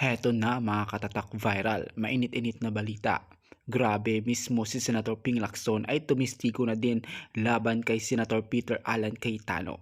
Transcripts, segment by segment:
Heto na mga katatak viral, mainit-init na balita. Grabe, mismo si Senator Ping Lacson ay tumistigo na din laban kay Senator Peter Alan Cayetano.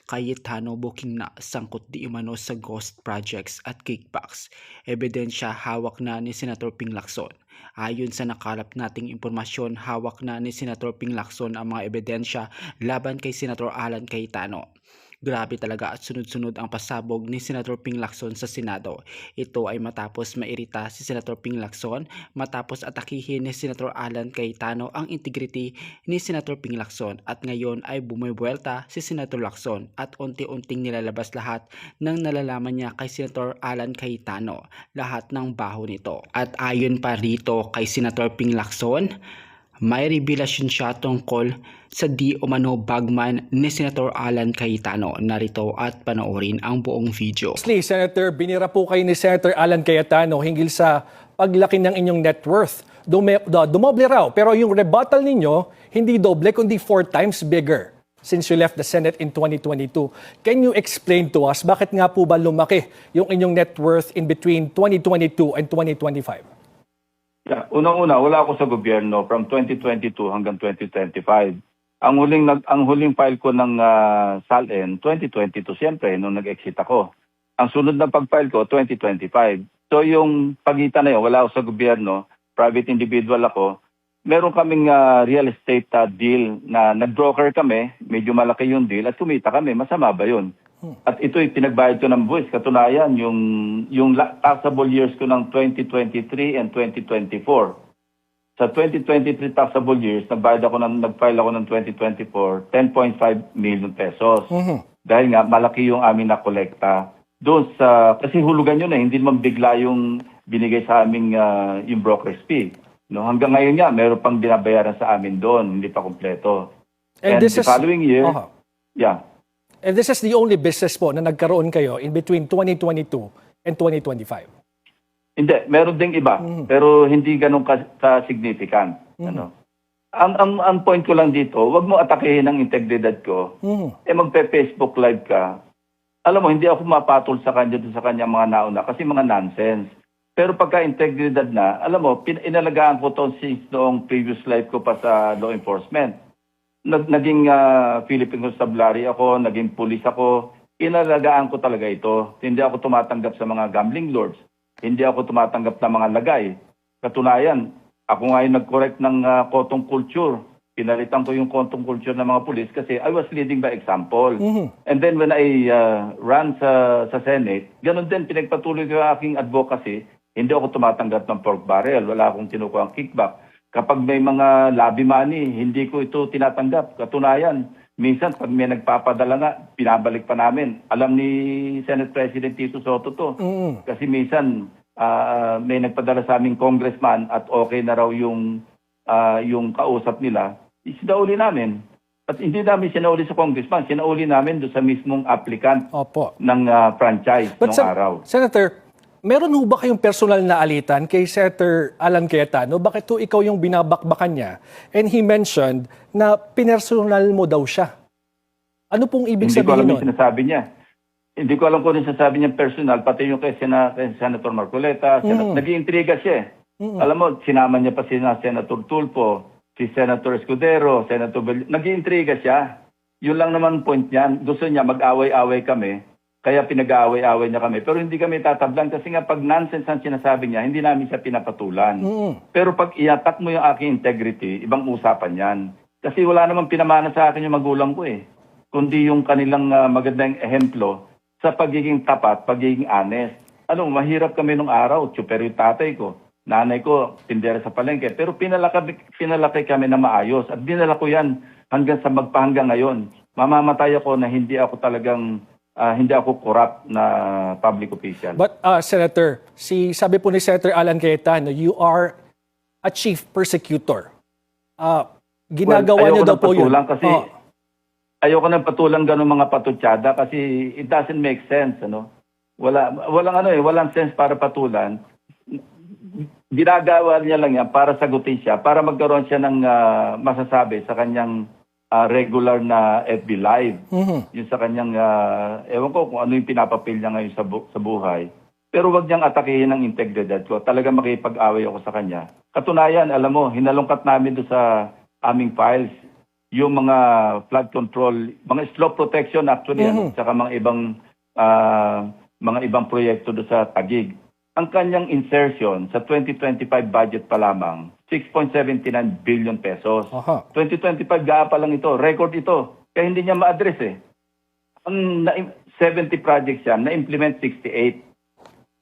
Cayetano booking na sangkot di umano sa ghost projects at kickbacks. Ebidensya hawak na ni Senator Ping Lacson. Ayon sa nakalap nating impormasyon, hawak na ni Senator Ping Lacson ang mga ebidensya laban kay Senator Alan Cayetano. Grabe talaga at sunod-sunod ang pasabog ni Senator Ping Lacson sa Senado. Ito ay matapos mairita si Senator Ping Lacson matapos atakihin ni Senator Alan Cayetano ang integrity ni Senator Ping Lacson at ngayon ay bumubuelta si Senator Lacson at unti-unting nilalabas lahat ng nalalaman niya kay Senator Alan Cayetano, lahat ng baho nito. At ayon pa rito kay Senator Ping Lacson, may revelasyon siya tungkol sa di umano bagman ni Senator Alan Cayetano. Narito at panoorin ang buong video. Senator, binira po kayo ni Senator Alan Cayetano hinggil sa paglaki ng inyong net worth. Dumoble raw, pero yung rebuttal ninyo, hindi doble, kundi 4 times bigger since you left the Senate in 2022. Can you explain to us bakit nga po ba lumaki yung inyong net worth in between 2022 and 2025? Yeah, unang-una, wala ako sa gobyerno from 2022 hanggang 2025. Ang huling file ko ng SALN 2022 siyempre nung nag-exit ako. Ang sunod na pag-file ko 2025. So yung pagitan na yun, wala ako sa gobyerno, private individual ako. Meron kaming real estate deal na nag-broker kami, medyo malaki yung deal at kumita kami. Masama ba yun? At ito'y pinagbayad ko ng buwis. Katunayan, yung taxable years ko ng 2023 and 2024. Sa 2023 taxable years, nag-file ako ng 2024, 10.5 million pesos. Dahil nga, malaki yung amin na kolekta. Doon kasi hulugan yun hindi naman bigla yung binigay sa amin yung broker's fee. No, hanggang ngayon nga, meron pang binabayaran sa amin doon, hindi pa kompleto. And the following year, yeah. And this is the only business po na nagkaroon kayo in between 2022 and 2025? Hindi, meron ding iba, pero hindi ganun ka-significant. Ano? Ang point ko lang dito, wag mo atakehin ang integridad ko. Magpe-Facebook live ka. Alam mo, hindi ako mapatol sa kanya sa kanyang mga nauna kasi mga nonsense. Pero pagka integridad na, alam mo, inalagaan ko to since noong previous life ko pa sa law enforcement. Naging Philippine Constabulary ako, naging police ako. Inalagaan ko talaga ito. Hindi ako tumatanggap sa mga gambling lords. Hindi ako tumatanggap ng mga lagay. Katunayan, ako nga yung nag-correct ng kotong culture. Pinalitan ko yung kotong culture ng mga police kasi I was leading by example. And then when I ran sa Senate, ganun din, pinagpatuloy ko yung aking advocacy. Hindi ako tumatanggap ng pork barrel. Wala akong kinukuha ang kickback. Kapag may mga lobby money, hindi ko ito tinatanggap. Katunayan, minsan pag may nagpapadala nga, pinabalik pa namin. Alam ni Senate President Tito Soto to. Kasi minsan may nagpadala sa aming congressman at okay na raw yung kausap nila. Sinauli namin. At hindi namin sinauli sa congressman, sinauli namin doon sa mismong applicant ng franchise noong araw. Senator, meron ho ba kayong personal na alitan kay Senator Alan Cayetano? Bakit ho ikaw yung binabakbakan niya? And he mentioned na pinersonal mo daw siya. Ano pong ibig sabihin nun? Hindi ko alam yung sinasabi niya. Hindi ko alam kung yung sinasabi niya personal, pati yung kay Senator Marcoleta. Nag-iintriga siya. Alam mo, sinama niya pa si Senator Tulfo, si Senator Escudero, Senator nag-iintriga siya. Yun lang naman point niyan. Gusto niya mag-away-away kami. Kaya pinag-aaway-aaway niya kami. Pero hindi kami tatablan kasi nga pag nonsense ang sinasabi niya, hindi namin siya pinapatulan. Pero pag iatak mo yung aking integrity, ibang usapan yan. Kasi wala namang pinamana sa akin yung magulang ko kundi yung kanilang magandang ehemplo sa pagiging tapat, pagiging honest. Mahirap kami nung araw, super yung tatay ko. Nanay ko, tindera sa palengke. Pero pinalaki kami na maayos. At dinala ko yan hanggang sa magpahanggang ngayon. Mamamatay ako na hindi ako talagang hindi ako corrupt na public official. But Senator, sabi po ni Senator Alan Cayetano, you are a chief persecutor. Ginagawa niyo daw po yun. Kasi ayoko nang patulang ganun mga patutsada kasi it doesn't make sense. Walang sense para patulan. Ginagawa niya lang yan para sagutin siya, para magkaroon siya ng masasabi sa kanyang regular na FB Live. Yung sa kanyang, ewan ko kung ano yung pinapapil niya ngayon sa buhay. Pero wag niyang atakihin ang integridad ko. Talaga makipag-away ako sa kanya. Katunayan, alam mo, hinalungkat namin doon sa aming files yung mga flood control, mga slope protection actually, saka mga ibang proyekto doon sa Taguig. Ang kanyang insertion sa 2025 budget pa lamang, 6.79 billion pesos. 2025 gaa pa lang ito, record ito. Kaya hindi niya ma-address eh. Ang 70 projects yan, na-implement 68.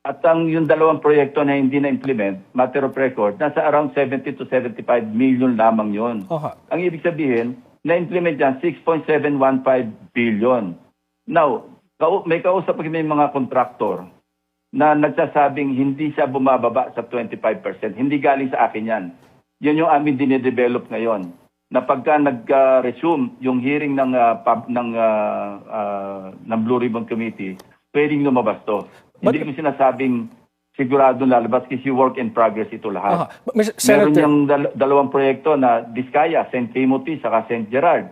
At yung dalawang proyekto na hindi na-implement, matter of record, nasa around 70 to 75 million lamang yun. Ang ibig sabihin, na-implement yan 6.715 billion. Now, may kausap kami mga kontraktor na nagsasabing hindi siya bumababa sa 25%. Hindi galing sa akin yan. Yan yung amin dinedevelop ngayon. Na pagka nag-resume yung hearing ng Blue Ribbon Committee, pwedeng lumabas to. Hindi ko sinasabing sigurado lalabas kasi work in progress ito lahat. Meron yung dalawang proyekto na Diskaya, St. Timothy, saka St. Gerard.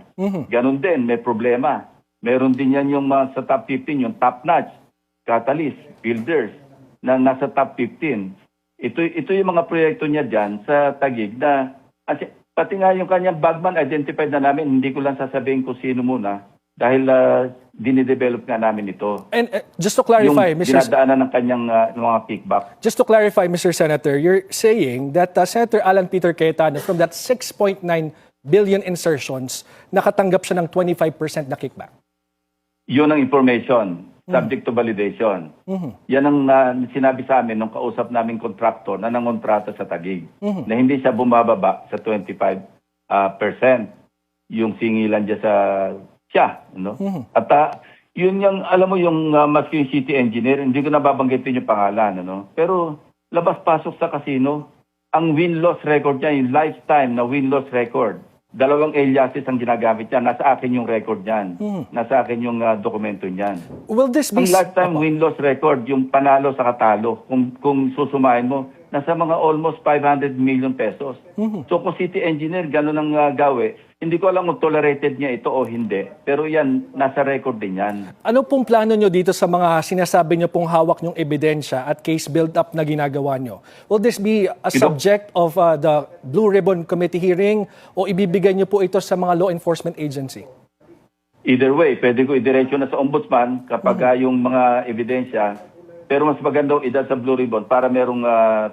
Ganon din, may problema. Meron din yan yung sa top 15, yung Top Notch, Catalyst, Builders, na nasa top 15. Ito yung mga proyekto niya dyan sa Taguig na, pati nga yung kanyang bagman, identified na namin, hindi ko lang sasabihin kung sino muna, dahil dinidevelop nga namin ito. And just to clarify, yung dinadaanan ng kanyang mga kickback. Just to clarify, Mr. Senator, you're saying that Senator Alan Peter Cayetano, from that 6.9 billion insertions, nakatanggap siya ng 25% na kickback? Yun ang information, subject to validation. Yan ang sinabi sa amin nung kausap naming kontraktor na nangontrata sa Taguig, na hindi siya bumababa sa 25% yung singilan dyan siya. No? At yun yung, alam mo yung maski yung city engineer, hindi ko nababanggitin yung pangalan. Ano? Pero labas-pasok sa casino, ang win-loss record niya, yung lifetime na win-loss record, 2 aliases ang ginagamit niya. Nasa akin yung record niyan. Nasa akin yung dokumento niyan. Will this be... Ang lifetime win-loss record, yung panalo sa katalo, kung susumahin mo, nasa mga almost 500 million pesos. So kung city engineer, gano'n ang gawi, hindi ko alam kung tolerated niya ito o hindi. Pero yan, nasa record din yan. Ano pong plano nyo dito sa mga sinasabi nyo pong hawak nyong ebidensya at case build-up na ginagawa nyo? Will this be a subject of the Blue Ribbon Committee hearing o ibibigay nyo po ito sa mga law enforcement agency? Either way, pwede ko idiretso na sa ombudsman kapag yung mga ebidensya. Pero mas magandang ida sa Blue Ribbon para merong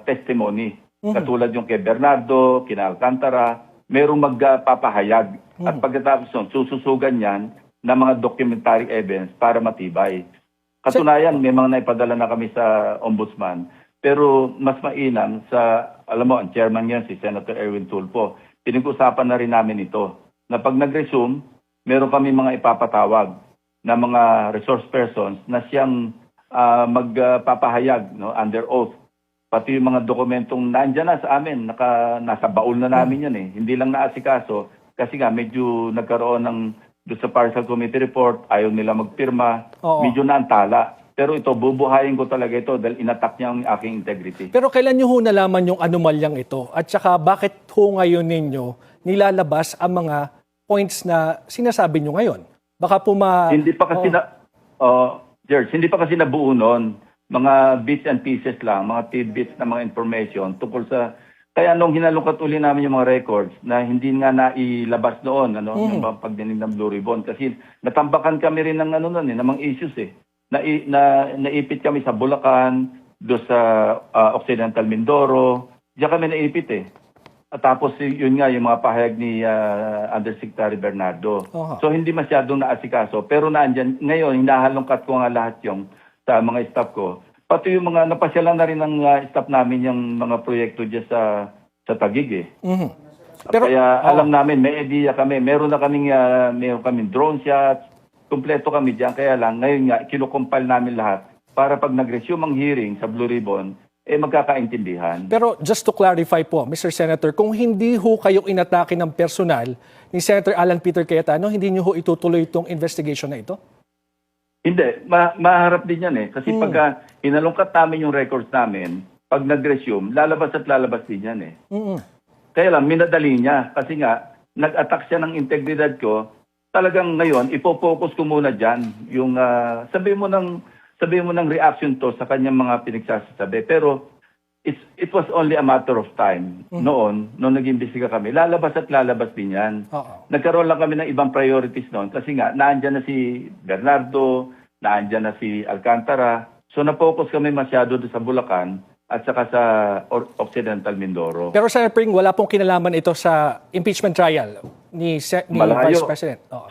testimony. Katulad yung kay Bernardo, kina Alcantara, merong magpapahayag. At pagkatapos nun, sususugan yan ng mga documentary evidence para matibay. Katunayan, may mga naipadala na kami sa ombudsman. Pero mas mainam sa, alam mo, ang chairman yan, si Senator Erwin Tulfo, pinag-usapan na rin namin ito. Na pag nag-resume, meron kami mga ipapatawag na mga resource persons na siyang magpapahayag under oath. Pati yung mga dokumentong nandyan na sa amin, nasa baul na namin yan eh. Hindi lang naasikaso kasi nga medyo nagkaroon ng doon sa partial committee report, ayaw nila magpirma, medyo naantala. Pero ito, bubuhayin ko talaga ito dahil inatak niya ang aking integrity. Pero kailan nyo ho nalaman yung anomalyang ito? At saka bakit ho ngayon ninyo nilalabas ang mga points na sinasabi nyo ngayon? Baka po Hindi pa kasi George, hindi pa kasi nabuo noon. Mga bits and pieces lang, mga tidbits na mga information tungkol sa... Kaya nung hinalungkat uli namin yung mga records na hindi nga nailabas noon, yung pagdinig ng Blue Ribbon. Kasi natambakan kami rin ng ng mga issues eh. Naipit kami sa Bulacan, do sa Occidental Mindoro. Diyan kami naipit eh. At tapos yun nga yung mga pahayag ni Undersecretary Bernardo. So hindi masyadong naasikaso. Pero naandyan, ngayon, hinahalongkat ko nga lahat yung sa mga staff ko. Pati yung mga napasyalan na rin ng staff namin yung mga proyekto dyan sa Taguig eh. Pero, kaya alam namin, may idea kami. Meron kaming drone shots. Kompleto kami dyan. Kaya lang, ngayon nga, kinukumpile namin lahat para pag nag-resume ang hearing sa Blue Ribbon, magkakaintindihan. Pero just to clarify po, Mr. Senator, kung hindi ho kayo inatake ng personal ni Senator Alan Peter Cayetano, hindi niyo ho itutuloy itong investigation na ito? Hindi. Maharap din yan eh. Kasi pagka hinalungkat namin yung records namin, pag nag-resume, lalabas at lalabas din yan eh. Kaya lang, minadali niya. Kasi nga, nag-attack siya ng integridad ko. Talagang ngayon, ipopokus ko muna dyan. Yung, sabi mo ng sabihin mo ng reaction to sa kanyang mga pinagsasabi. Pero it was only a matter of time noon, nung nag-imbestiga kami. Lalabas at lalabas din yan. Oo. Nagkaroon lang kami ng ibang priorities noon kasi nga, naandyan na si Bernardo, naandyan na si Alcantara. So na-focus kami masyado doon sa Bulacan at saka sa Occidental Mindoro. Pero Senator Ping, wala pong kinalaman ito sa impeachment trial ni Malayo. Vice President. Oo.